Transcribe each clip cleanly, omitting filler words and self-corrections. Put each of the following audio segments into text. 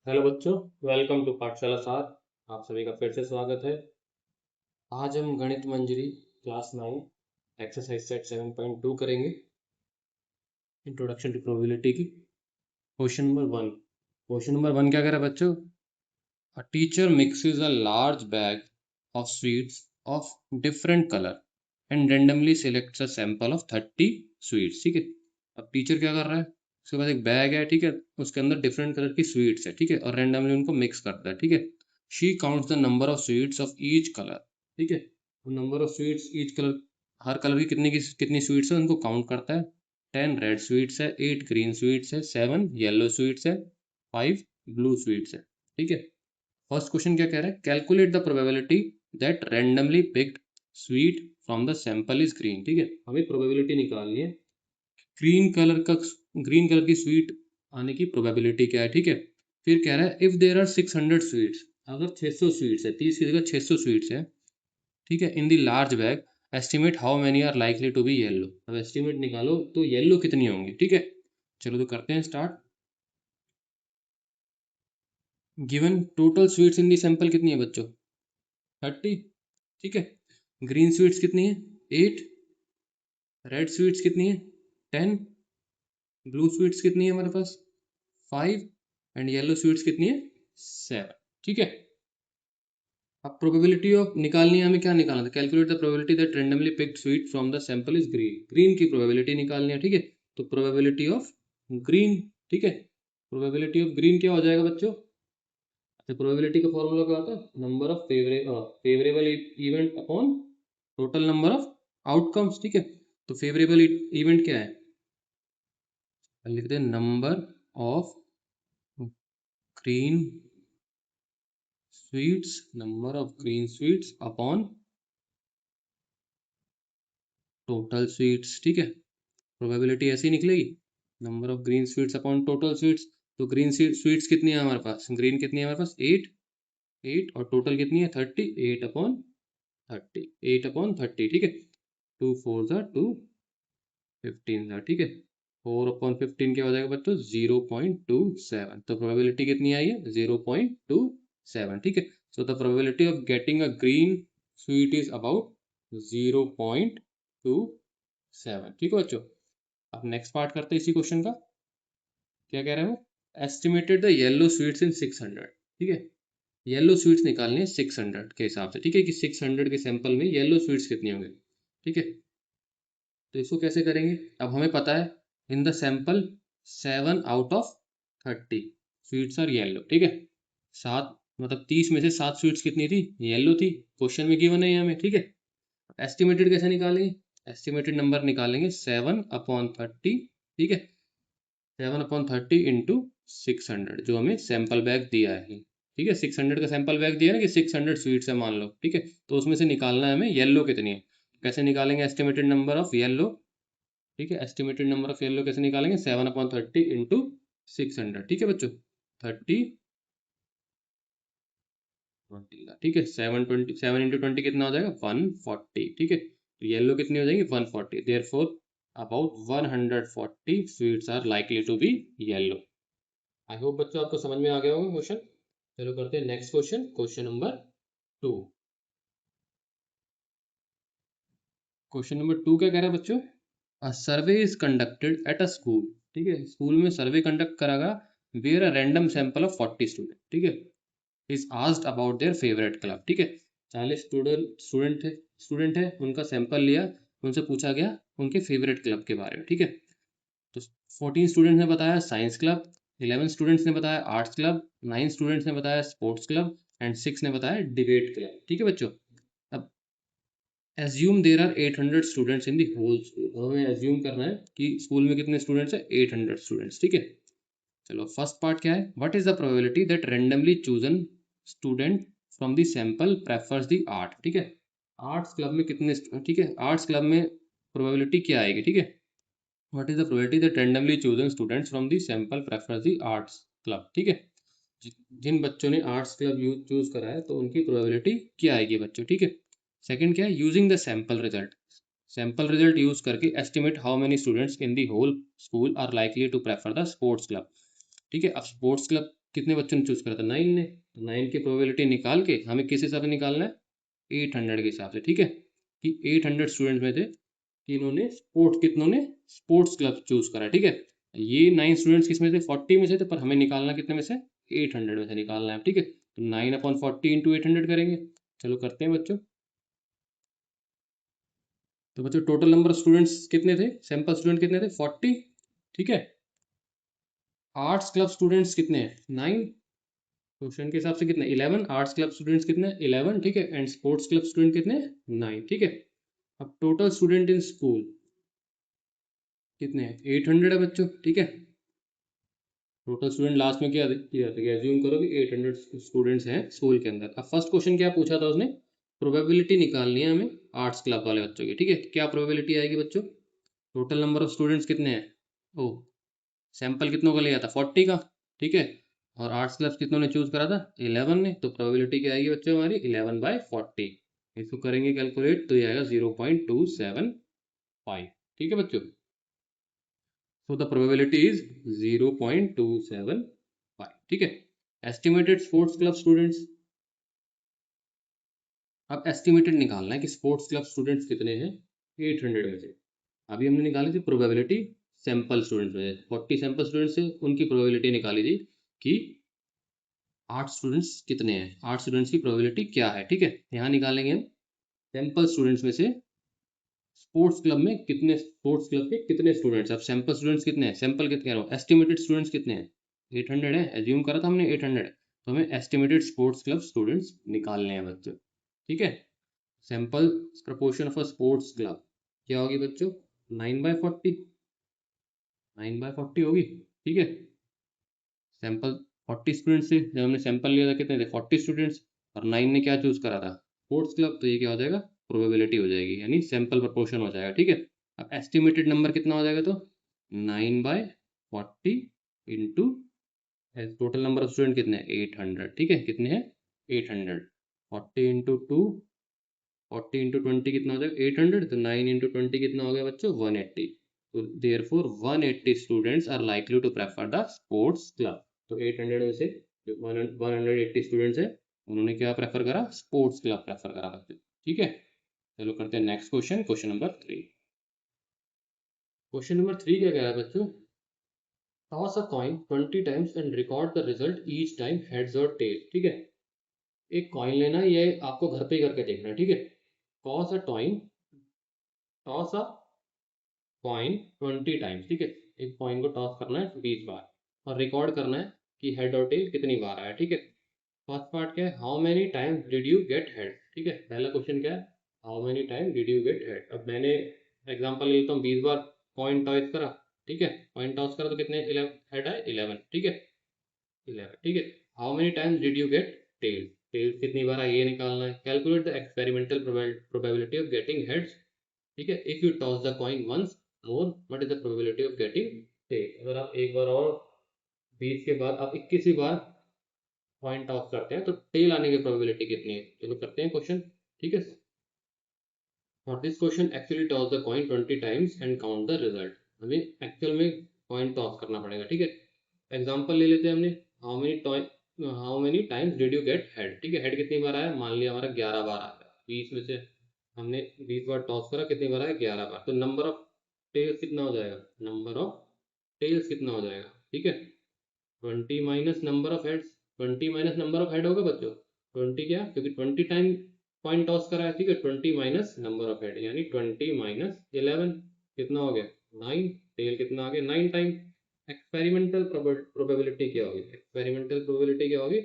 Hello बच्चों, welcome to पाठशाला सार। आप सभी का फिर से स्वागत है। आज हम गणित मंजरी क्लास 9 एक्सरसाइज सेट 7.2 करेंगे, इंट्रोडक्शन टू प्रोबेबिलिटी की। क्वेश्चन नंबर 1 क्या कह रहा है बच्चों? A teacher mixes a large bag of sweets of different colour and randomly selects a sample of 30 sweets. ठीक है, अब टीचर क्या कर रहा है? उसके पास एक बैग है, ठीक है, उसके अंदर डिफरेंट कलर की स्वीट्स है, ठीक है, और रेंडमली उनको मिक्स करता है, ठीक है। She counts the number of sweets of each colour, ठीक है, number of sweets each colour, her colour की कितनी स्वीट्स है उनको काउंट करता है। 10 रेड स्वीट्स है, 8 ग्रीन स्वीट्स है, 7 येलो स्वीट्स है, 5 ब्लू स्वीट्स है, ठीक है। फर्स्ट क्वेश्चन क्या कह रहा है? Calculate the probability that randomly picked sweet from the sample is green, ठीक है, हमें प्रोबेबिलिटी निकालनी है ग्रीन कलर का, ग्रीन कलर की स्वीट आने की प्रोबेबिलिटी क्या है, ठीक है। फिर कह रहा है इफ देयर आर 600 स्वीट्स, अगर 600 स्वीट्स है, 30 की जगह 600 स्वीट्स है, ठीक है, in the large bag, estimate how many are likely to be yellow. अब एस्टिमेट निकालो तो येलो कितनी होंगी, ठीक है। चलो तो करते हैं स्टार्ट। गिवन टोटल स्वीट्स इन दी सैंपल कितनी है बच्चों? 30, ठीक है। ग्रीन स्वीट्स कितनी है? 8। रेड स्वीट्स कितनी है? 10। ब्लू स्वीट्स कितनी है हमारे पास? 5। एंड येलो स्वीट्स कितनी है? 7, ठीक है। अब प्रोबेबिलिटी ऑफ निकालनी है, हमें क्या निकालना था? Calculate the probability that randomly picked sweet from the sample is green. Green की प्रोबेबिलिटी निकालनी है, ठीक है। तो प्रोबेबिलिटी ऑफ ग्रीन, ठीक है। प्रोबेबिलिटी ऑफ ग्रीन क्या हो जाएगा बच्चों? अच्छा, प्रोबेबिलिटी का फॉर्मूला क्या होता है? Number of favourable event upon total number of outcomes, ठीक है। तो फेवरेबल इवेंट क्या है? लिख दे number of green sweets, number of green sweets upon total sweets, ठीक है। प्रोबेबिलिटी ऐसी निकलेगी, number of green sweets upon total sweets. तो ग्रीन स्वीट्स कितनी है हमारे पास? ग्रीन कितनी है हमारे पास? 8। 8 और टोटल कितनी है? 30। 8 अपॉन 30, 8 अपॉन 30, ठीक है। 2 4 ज़ा 2, 15 ज़ा, ठीक है। 4 अपॉन 15 क्या हो जाएगा बच्चों? 0.27। तो प्रोबेबिलिटी कितनी आई है? 0.27, ठीक है। So the probability of getting a green sweet is about 0.27, ठीक है बच्चों। अब नेक्स्ट पार्ट करते हैं इसी क्वेश्चन का। क्या कह रहे हो? एस्टिमेटेड द येलो स्वीट्स इन 600, ठीक है। येलो स्वीट्स निकालनी है 600 के हिसाब से, ठीक है, कि 600 के सैंपल में येलो स्वीट्स कितनी होंगी, ठीक है। तो इसको कैसे करेंगे? अब हमें पता है in the sample 7 out of 30 sweets are yellow, ठीक है। 7 मतलब 30 में से 7 स्वीट्स कितनी थी? येलो थी। क्वेश्चन में गिवन है हमें, ठीक है। एस्टिमेटेड कैसे निकालेंगे? एस्टिमेटेड नंबर निकालेंगे 7/30, ठीक है। 7/30 इंटू 600, जो हमें सैंपल बैग दिया है, ठीक है। 600 का सैंपल बैग दिया है ना, कि 600 स्वीट्स है मान लो, ठीक है। तो उसमें से निकालना है हमें येलो कितनी है। कैसे निकालेंगे एस्टिमेटेड नंबर ऑफ येलो? ठीक है, एस्टिमेटेड नंबर ऑफ येलो कैसे निकालेंगे? 7/30 इंटू 600, ठीक है बच्चों। 30 20 का, ठीक है। 7 इंटू 20 कितना हो जाएगा? 140, ठीक है। तो येलो कितनी हो जाएगी? 140। Therefore about 140 sweets are likely to be yellow. I hope बच्चों आपको समझ में आ गया होगा क्वेश्चन। चलो करते हैं next question, question number 2। Question number 2 क्या कह रहा है बच्चों? A survey is conducted at a school, ठीक है, स्कूल में सर्वे कंडक्ट करागा, where a random sample of 40 student, ठीक है, is asked about their favourite club, ठीक है। 40 स्टूडेंट है, उनका सैंपल लिया, उनसे पूछा गया उनके फेवरेट क्लब के बारे में, ठीक है। तो 14 स्टूडेंट्स ने बताया साइंस क्लब, 11 स्टूडेंट्स ने बताया आर्ट्स क्लब, 9 स्टूडेंट्स ने बताया स्पोर्ट्स क्लब एंड 6 ने बताया डिबेट क्लब, ठीक है बच्चों। अब assume there are 800 students in the whole school. हमें एज्यूम करना है कि स्कूल में कितने स्टूडेंट्स हैं? 800 स्टूडेंट्स, ठीक है। चलो फर्स्ट पार्ट क्या है? What is the probability that randomly chosen student from the sample prefers the art, ठीक है। आर्ट्स क्लब में कितने, ठीक है, आर्ट्स क्लब में प्रोबेबिलिटी क्या आएगी, ठीक है। What is the probability that randomly chosen students from the sample prefers the arts club, ठीक है। जिन बच्चों ने आर्ट्स क्लब चूज करा है तो उनकी प्रोबेबिलिटी क्या आएगी बच्चों, ठीक है। सेकंड क्या है? Using the sample result use करके estimate how many students in the whole school are likely to prefer the sports club, ठीक है। अब स्पोर्ट्स क्लब कितने बच्चों ने चूज करा था? 9 ने। तो 9 की प्रोबेबिलिटी निकाल के हमें किस हिसाब से निकालना है? 800 के हिसाब से, ठीक है, कि 800 स्टूडेंट में थे कि इन्होंने कितनों ने स्पोर्ट्स क्लब चूज करा, ठीक है। ये 9 स्टूडेंट्स किस में से? 40 में से थे, पर हमें निकालना कितने में से? 800 में से निकालना है, ठीक है। तो 9/40 इंटू 800 करेंगे। चलो करते हैं बच्चों। तो बच्चों टोटल नंबर ऑफ स्टूडेंट्स कितने थे? सैंपल स्टूडेंट कितने थे? 40, ठीक है। आर्ट्स क्लब स्टूडेंट्स कितने हैं? 9। क्वेश्चन के हिसाब से कितने? 11। आर्ट्स क्लब स्टूडेंट्स कितने? 11, ठीक है। एंड स्पोर्ट्स क्लब स्टूडेंट कितने? 9, ठीक है। अब टोटल स्टूडेंट इन स्कूल कितने हैं? 800 है बच्चों, ठीक है। टोटल स्टूडेंट लास्ट में क्या किया था? एज्यूम करो कि 800 स्टूडेंट्स हैं स्कूल के अंदर। अब फर्स्ट क्वेश्चन क्या पूछा था उसने? प्रोबेबिलिटी निकालनी है हमें आर्ट्स क्लब वाले बच्चों की, ठीक है। क्या प्रोबेबिलिटी आएगी बच्चों? टोटल नंबर ऑफ स्टूडेंट्स कितने हैं? ओ, सैंपल कितनों का लिया था? 40 का, ठीक है। और आर्ट्स क्लब कितनों ने चूज करा था? 11 ने। तो प्रोबेबिलिटी क्या आएगी बच्चों हमारी? 11/40। इसको करेंगे कैलकुलेट तो ये आएगा 0.275, ठीक है बच्चों। So the probability is 0.275, ठीक है। एस्टिमेटेड स्पोर्ट्स क्लब स्टूडेंट्स, अब एस्टिमेटेड निकालना है कि स्पोर्ट्स क्लब स्टूडेंट्स कितने हैं 800 में से। अभी हमने निकाली थी प्रोबेबिलिटी सैंपल स्टूडेंट्स में, 40 सैंपल स्टूडेंट्स से उनकी प्रोबेबिलिटी निकाली थी कि 8 स्टूडेंट्स कितने हैं, 8 स्टूडेंट्स की प्रोबेबिलिटी क्या है, ठीक है। यहाँ निकालेंगे हम सैंपल स्टूडेंट्स में से स्पोर्ट्स क्लब में कितने, स्पोर्ट्स क्लब के कितने स्टूडेंट्स। अब सैंपल स्टूडेंट्स कितने हैं? सैंपल कितने कह रहा हूँ, एस्टिमेटेड स्टूडेंट्स कितने हैं? 800 है, एज्यूम करा था हमने 800 है। तो हमें एस्टिमेटेड स्पोर्ट्स क्लब स्टूडेंट्स निकालने हैं बच्चों, ठीक है। Sample proportion of a sports club क्या होगी बच्चों? 9/40, 9/40 होगी, ठीक है। सैंपल 40 स्टूडेंट्स से, जब हमने सैंपल लिया था कितने थे? 40 स्टूडेंट्स। और 9 ने क्या चूज करा था? Sports club. तो ये क्या हो जाएगा? प्रोबेबिलिटी हो जाएगी, यानी सैंपल प्रपोर्शन हो जाएगा, ठीक है। अब एस्टिमेटेड नंबर कितना हो जाएगा? तो 9/40 into total number of student कितने हैं? 800, ठीक है। कितने हैं? 800। 40 इंटू 2, 40 इंटू 20 कितना हो जाएगा? 800। तो 9 इंटू 20 कितना हो गया बच्चों? 180। तो therefore 180 students are likely to prefer the sports club. तो 800 में से जो 180 स्टूडेंट्स हैं उन्होंने क्या प्रेफर करा? स्पोर्ट्स क्लब प्रेफर करा बच्चों, ठीक है। चलो करते हैं next question, question number 3। Question number 3 क्या कह रहा है बच्चों? Toss a coin 20 times and record the result each time heads और टेल, ठीक है। एक कॉइन लेना है, ये आपको घर पे ही करके देखना है, ठीक है। Toss a coin, toss a coin 20 times, ठीक है। एक कॉइन को टॉस करना है 20 बार और रिकॉर्ड करना है कि हेड और टेल कितनी बार आया, ठीक है। फर्स्ट पार्ट क्या है? How many times did you gate head, ठीक है। पहला क्वेश्चन क्या है? How many time did you gate head. अब मैंने एग्जांपल ले लेता हूँ, 20 बार कॉइन टॉस करा, ठीक है। कॉइन टॉस करा तो कितने हेड आए? 11, ठीक है। 11, ठीक है। How many times did you get tail, tail कितनी बार आई ये निकालना है। Calculate the experimental probability of getting heads, ठीक है। If you toss the coin once more what is the probability of getting tail. अगर आप एक बार और 20 के बाद आप 21वीं बार कॉइन टॉस करते हैं तो टेल आने की प्रोबेबिलिटी कितनी है? चलो करते हैं क्वेश्चन, ठीक है। For this question actually toss the coin 20 times and count the result. हमें एक्चुअल में कॉइन टॉस करना पड़ेगा, ठीक है। एग्जांपल ले लेते हैं हमने, how many times did you gate head, ठीक है। हेड कितनी बार आया? मान लिया हमारा 11 बार आया। 20 में से हमने 20 बार टॉस करा, कितनी बार आया? 11 बार। तो नंबर ऑफ टेल्स कितना हो जाएगा? नंबर ऑफ टेल्स कितना हो जाएगा, ठीक है। 20 minus number of heads, 20 minus number of head होगा बच्चों। 20 क्या? क्योंकि 20 टाइम कॉइन टॉस करा है, ठीक है। 20 माइनस नंबर ऑफ हेड यानी 20 माइनस 11 कितना हो गया? 9। टेल कितना आ गया? 9 टाइम। एक्सपेरिमेंटल प्रोबेबिलिटी क्या होगी? एक्सपेरिमेंटल प्रोबेबिलिटी क्या होगी?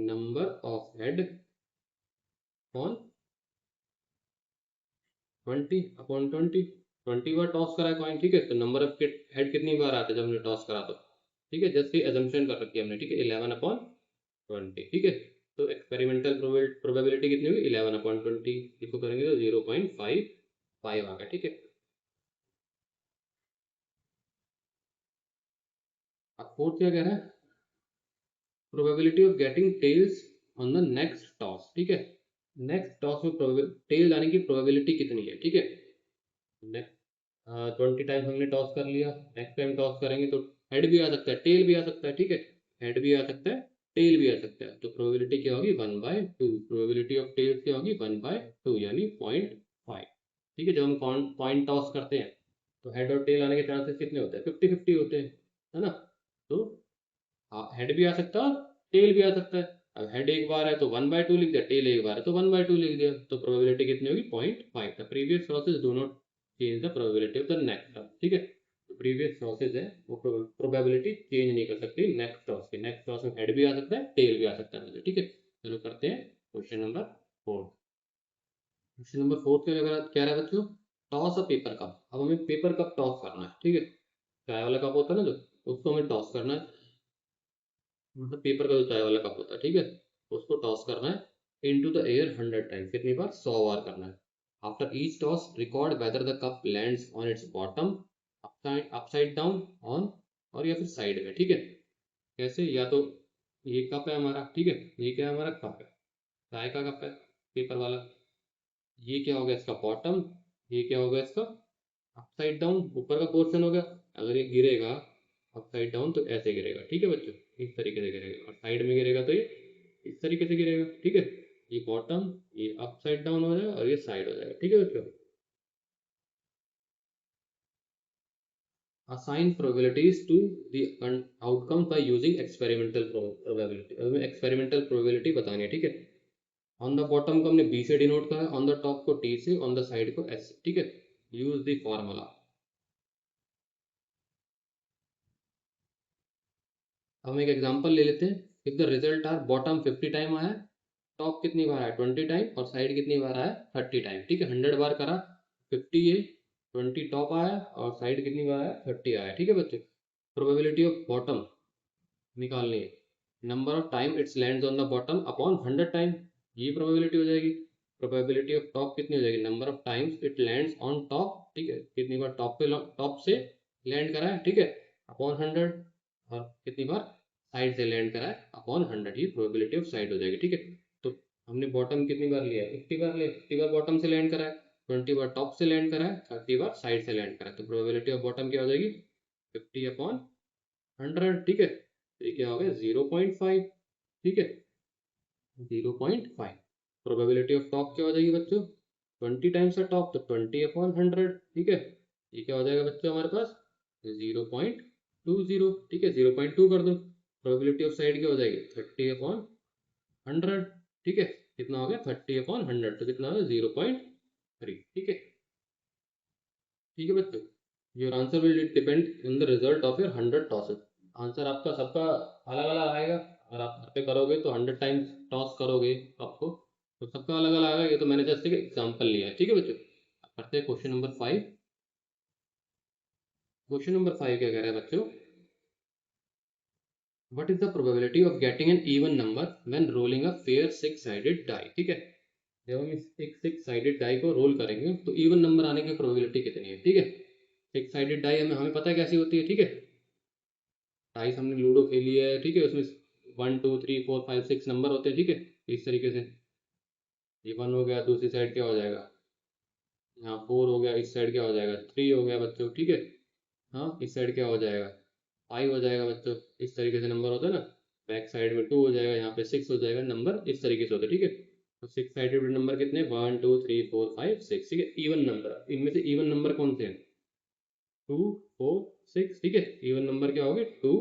Number of head upon 20/20। 20 bar toss करा है कॉइन, ठीक है। तो नंबर ऑफ हेड कितनी बार आता है जब हमने टॉस करा? तो ठीक है, जस्ट ये अजम्पशन कर रखी है हमने, ठीक है। 11/20, ठीक है। तो एक्सपेरिमेंटल प्रोबेबिलिटी कितनी हुई? 11/20। इसको करेंगे तो 0.55 आ गया, ठीक है। अब फोर्थ क्या कह रहा है? Probability of getting tails on the next toss, ठीक है। नेक्स्ट टॉस में टेल आने की प्रोबेबिलिटी कितनी है, ठीक है। नेक्स्ट 20 टाइम्स हमने टॉस कर लिया, नेक्स्ट टाइम टॉस करेंगे तो हेड भी आ सकता है, टेल भी आ सकता है, ठीक है। हेड भी आ सकता है, टेल भी आ सकता है। तो प्रोबेबिलिटी क्या होगी 1/2, प्रोबेबिलिटी ऑफ टेल क्या होगी 1/2 यानी 0.5। ठीक है, जब हम पॉइंट टॉस करते हैं तो हेड और टेल आने के चांसेस कितने होते हैं 50-50 होते हैं, है ना। तो हेड भी आ सकता है और टेल भी आ सकता है। अब हेड एक बार है तो 1/2 लिख दिया, टेल एक बार है तो 1/2 लिख दिया, तो प्रोबेबिलिटी कितनी होगी 0.5। The previous choices do not change the probability of the next toss. ठीक है, तो प्रीवियस चॉइसेस है वो प्रोबेबिलिटी चेंज नहीं कर सकती नेक्स्ट टॉस की। नेक्स्ट टॉस में हेड भी आ सकता है, टेल भी आ सकता है। ठीक है, चलो करते हैं क्वेश्चन नंबर 4। क्वेश्चन नंबर 4 क्या रहा है बच्चों, टॉस अ पेपर कप। अब हमें पेपर कप टॉस करना है। ठीक है, चाय वाला कप होता है ना जो, उसको हमें टॉस करना है, मतलब पेपर का जो चाय वाला कप होता है। ठीक है, उसको टॉस करना है इनटू द एयर 100 टाइम्स। कितनी बार 100 बार करना है। After each toss record whether the cup lands on it's bottom, upside down, on और या फिर साइड में। ठीक है, कैसे, या तो ये कप है हमारा, ठीक है, ये क्या है हमारा कप है, चाय का कप है पेपर वाला, ये क्या हो गया इसका बॉटम, ये क्या हो गया इसका अपसाइड डाउन, ऊपर का पोर्शन हो गया। अगर ये गिरेगा अपसाइड डाउन तो ऐसे गिरेगा। ठीक है बच्चों, इस तरीके से गिरेगा, और साइड में गिरेगा तो ये इस तरीके से गिरेगा। ठीक है, ये बॉटम, ये अपसाइड डाउन हो जाएगा और ये साइड हो जाएगा। ठीक है बच्चों, assign probabilities to the outcome by using experimental probability। अब हमें एक्सपेरिमेंटल प्रोबेबिलिटी बतानी है। ठीक है, ऑन द बॉटम को हमने बी से डिनोट करा, ऑन द टॉप को टी से, ऑन द साइड को एस से। ठीक है, यूज द फॉर्मूला। हम एक एग्जांपल ले लेते हैं। If the result are bottom 50 time आया, टॉप कितनी बार आया 20 टाइम, और साइड कितनी बार आया 30 टाइम। ठीक है, 100 बार करा, 50 ये 20 टॉप आया और साइड कितनी बार आया 30 आया। ठीक है बच्चे, प्रोबेबिलिटी ऑफ बॉटम निकालनी है। Number of time it's lands on the bottom upon 100 time, ये प्रोबेबिलिटी हो जाएगी। प्रोबेबिलिटी ऑफ टॉप कितनी हो जाएगी, number of times it lands on top. ठीक है, कितनी बार टॉप से लैंड करा है, ठीक है, अपॉन 100, और कितनी बार साइड से लैंड करा है अपॉन 100, ये प्रोबेबिलिटी ऑफ साइड हो जाएगी। ठीक है, तो हमने बॉटम कितनी बार लिया है 50 बार लिया, 50 बार बॉटम से लैंड करा है, 20 बार टॉप से लैंड करा है, 30 बार साइड से लैंड करा है। तो प्रोबेबिलिटी ऑफ बॉटम क्या हो जाएगी 50 अपॉन 100। ठीक है, तो ये क्या हो गया 0.5। ठीक है, 0.5। प्रोबेबिलिटी ऑफ टॉप क्या हो जाएगी बच्चों 20 टाइम्स है टॉप, तो 20 अपॉन 100। ठीक है, ये क्या हो जाएगा बच्चों हमारे पास 0.20। ठीक है, 0.2 कर दो। प्रोबेबिलिटी ऑफ साइड क्या हो जाएगी 30 अपॉन 100। ठीक है, कितना हो गया 30 अपॉन 100, तो कितना हो गया 0.3। ठीक है, ठीक है बच्चों, your answer will depend in the result of your 100 tosses. Answer आपका सबका अलग अलग आएगा। अगर आप घर पे करोगे तो 100 टाइम्स टॉस करोगे आपको, तो सबका अलग अलग आएगा। ये तो मैंने जस्ट एक एग्जांपल लिया है। ठीक है बच्चों, अब करते हैं क्वेश्चन नंबर 5। क्वेश्चन नंबर 5 क्या कह रहा है बच्चों, what is the probability of getting an even number when rolling a fair 6 sided die. ठीक है, जब हम इस एक 6 साइडेड डाई को रोल करेंगे तो इवन नंबर आने की प्रोबेबिलिटी कितनी है। ठीक है, 6 साइडेड डाई हमें हमें पता है कैसी होती है। ठीक है, डाइस हमने लूडो खेली है। ठीक है, उसमें 1 2 3 4 5 6 नंबर होते हैं। ठीक है, इस तरीके से ये 1 हो गया, दूसरी साइड क्या हो जाएगा, यहाँ 4 हो गया, इस साइड क्या हो जाएगा 3 हो गया बच्चों। ठीक है, हाँ, इस साइड क्या हो जाएगा 5 हो जाएगा बच्चों। इस तरीके से नंबर होता है ना, बैक साइड में 2 हो जाएगा, यहाँ पे 6 हो जाएगा, नंबर इस तरीके से होता है। ठीक है, तो 6 साइडेड नंबर कितने 1 2 3 4 5 6। ठीक है, इवन नंबर, इनमें से इवन नंबर कौन से हैं 2 4 6। ठीक है, इवन नंबर क्या हो गए 2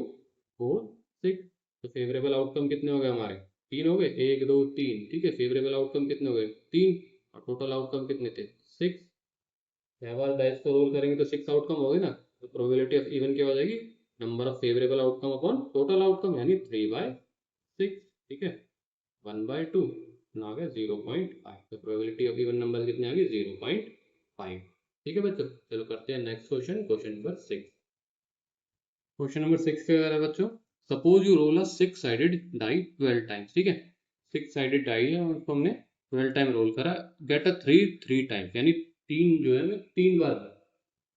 4 6। तो फेवरेबल आउटकम कितने हो गए हमारे 3 हो गए, 1 2 3। ठीक है, फेवरेबल आउटकम कितने हो गए 3, और टोटल आउटकम कितने थे 6। 6 बार डाइस को रोल करेंगे तो 6 आउटकम हो गए ना, तो प्रोबेबिलिटी ऑफ इवन क्या हो जाएगी number of favourable outcome upon total outcome, यानी 3/6। ठीक है, 1/2 ना आ गया 0.5। तो प्रोबेबिलिटी ऑफ इवन नंबर कितने आ गए 0.5। ठीक है बच्चों, चलो करते हैं next question, question number 6। Question number 6 क्या कह रहा है बच्चों, suppose you roll a 6 sided die 12 times. ठीक है, 6 साइडेड डाई है और उसको हमने 12 टाइम रोल करा, गेट अ 3 टाइम्स, यानी 3 जो है हमें 3 बार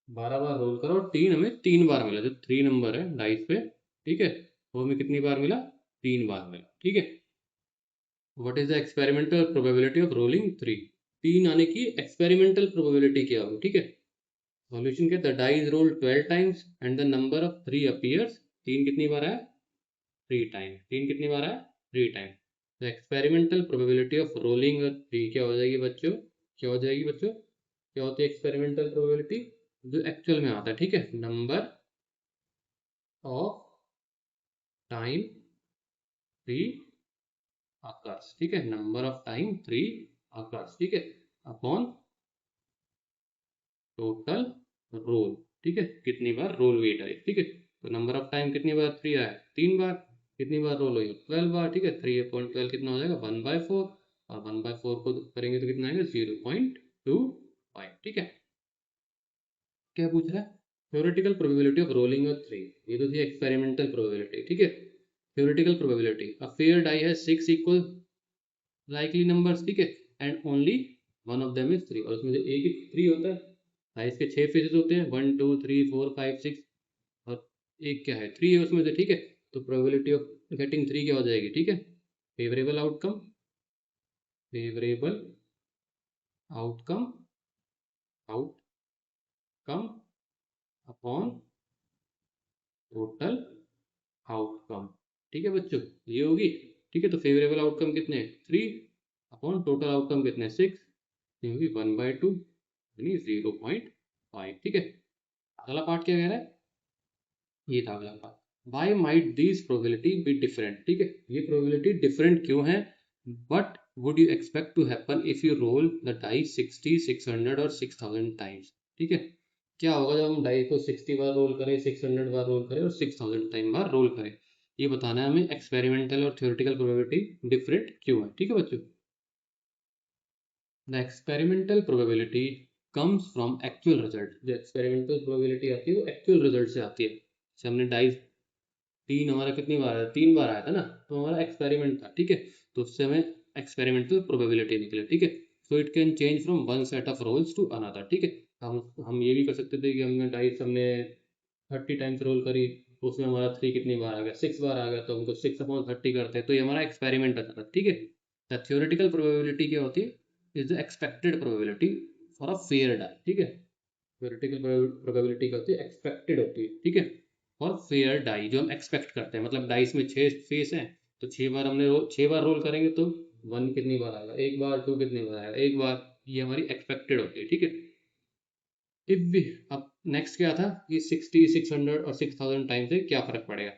12 बार रोल करा और 3 हमें 3 बार मिला। जो 3 नंबर है डाइस पे, ठीक है, वो हमें कितनी बार मिला 3 बार मिला। ठीक है, what is the experimental probability of rolling 3। 3 आने की एक्सपेरिमेंटल प्रोबेबिलिटी क्या होगी। ठीक है, सॉल्यूशन क्या, the die is rolled 12 times and the number of 3 appears. 3 कितनी बार है 3 टाइम, 3 कितनी बार आया? 3 टाइम। तो एक्सपेरिमेंटल प्रोबेबिलिटी ऑफ रोलिंग 3 क्या हो जाएगी बच्चों? क्या हो जाएगी बच्चों? क्या होती है एक्सपेरिमेंटल प्रोबेबिलिटी? जो एक्चुअल में आता है, ठीक है, नंबर ऑफ टाइम 3 अकर्स, ठीक है, नंबर ऑफ टाइम 3 अकर्स, ठीक है, अपॉन टोटल रोल, ठीक है, कितनी बार रोल वेट है, ठीक है। तो नंबर ऑफ टाइम कितनी बार 3 आया? 3 बार। कितनी बार रोल हुई? 12 बार, ठीक है। 3/12 कितना हो जाएगा? 1/4, और 1/4 को करेंगे तो कितना आएगा? 0.25, ठीक है। क्या पूछ रहा है? Theoretical probability of rolling of 3, ये तो थी एक्सपेरिमेंटल प्रोबेबिलिटी, ठीक है। Theoretical probability, a fair die has 6 equal likely numbers, ठीक है, and only one of them is 3, और उसमें से एक ही 3 होता है। डाइस के 6 फेसेस होते हैं, 1 2 3 4 5 6, और एक क्या है? 3 है उसमें से, ठीक है। तो प्रोबेबिलिटी ऑफ गेटिंग 3 क्या हो जाएगी? ठीक है, favourable outcome, favourable outcome, outcome upon total outcome, ठीक है बच्चों, ये होगी, ठीक है। तो फेवरेबल आउटकम कितने हैं? 3, अपॉन टोटल आउटकम कितने हैं? 6, ये होगी 1/2 यानी 0.5, ठीक है। अगला पार्ट क्या कह रहा है? ये था अगला part. Why might this probability be different, ठीक है, ये प्रोबेबिलिटी डिफरेंट क्यों है? But would you expect to happen if you roll the dice 60 600 और 6000 टाइम्स, ठीक है। क्या होगा जब हम डाई को 60 बार रोल करें, 600 बार रोल करें और 6000 टाइम बार रोल करें? ये बताना है हमें एक्सपेरिमेंटल और थ्योरेटिकल प्रोबेबिलिटी डिफरेंट क्यों है, ठीक है बच्चों। The experimental probability comes from actual result, जो एक्सपेरिमेंटल प्रोबेबिलिटी आती है वो एक्चुअल रिजल्ट से आती है। जैसे हमने डाइस 3 हमारा कितनी बार आया? 3 बार आया था ना, तो हमारा एक्सपेरिमेंट था, ठीक है। तो उससे हमें एक्सपेरिमेंटल प्रोबेबिलिटी निकले, ठीक है। So it can change from one set of rolls to another, ठीक है। हम ये भी कर सकते थे कि हमने डाइस हमने 30 टाइम्स रोल करी, तो उसमें हमारा 3 कितनी बार आ गया? 6 बार आ गया, तो हमको 6/30 करते हैं, तो ये हमारा एक्सपेरिमेंट आता था, ठीक है। द थ्योरेटिकल प्रोबेबिलिटी क्या होती है? Is the expected probability for a fair die, ठीक है। थ्योरेटिकल प्रोबेबिलिटी क्या होती है? एक्सपेक्टेड होती है, ठीक है। और फेयर डाई जो हम एक्सपेक्ट करते हैं, मतलब डाइस में 6 फेस हैं, तो 6 बार हमने 6 बार रोल करेंगे तो 1 कितनी बार आएगा? 1 बार, 2 कितनी बार आएगा? 1 बार। ये हमारी एक्सपेक्टेड होती है, ठीक है। इफ वी, अब नेक्स्ट क्या था कि 60 600 और 6000 टाइम से क्या फर्क पड़ेगा?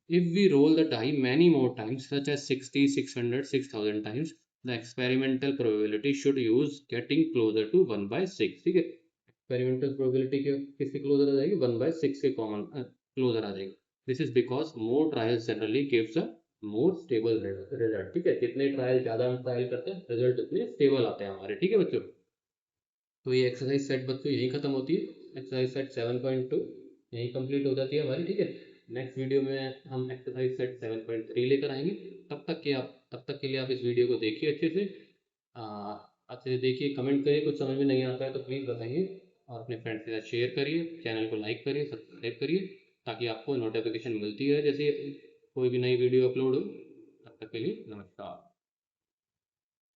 If we roll the die many more times, such as 60, 600, 6000 times, the experimental probability should use getting closer to 1/6, ठीक है। एक्सपेरिमेंटल प्रोबेबिलिटी के किसके क्लोजर आ जाएगी? 1/6 के कॉमन क्लोजर आ जाएगी। This is because more trials generally gives a more stable result, ठीक है। जितने ट्रायल ज़्यादा हम ट्रायल करते हैं, रिजल्ट उतने स्टेबल आते हैं हमारे, ठीक है बच्चों। तो ये एक्सरसाइज सेट बच्चों यहीं खत्म होती है। एक्सरसाइज सेट 7.2 यहीं कंप्लीट हो जाती है हमारी, ठीक है। नेक्स्ट वीडियो में हम एक्सरसाइज सेट 7.3 लेकर आएंगे। तब तक के लिए आप इस वीडियो को देखिए अच्छे से, अच्छे से देखिए, कमेंट करिए, कुछ समझ में नहीं आता है तो प्लीज़ बताइए, और अपने फ्रेंड्स के साथ शेयर करिए, चैनल को लाइक करिए, सब्सक्राइब करिए, ताकि आपको नोटिफिकेशन मिलती है जैसे कोई भी नई वीडियो अपलोड हो। तब तक के लिए नमस्कार।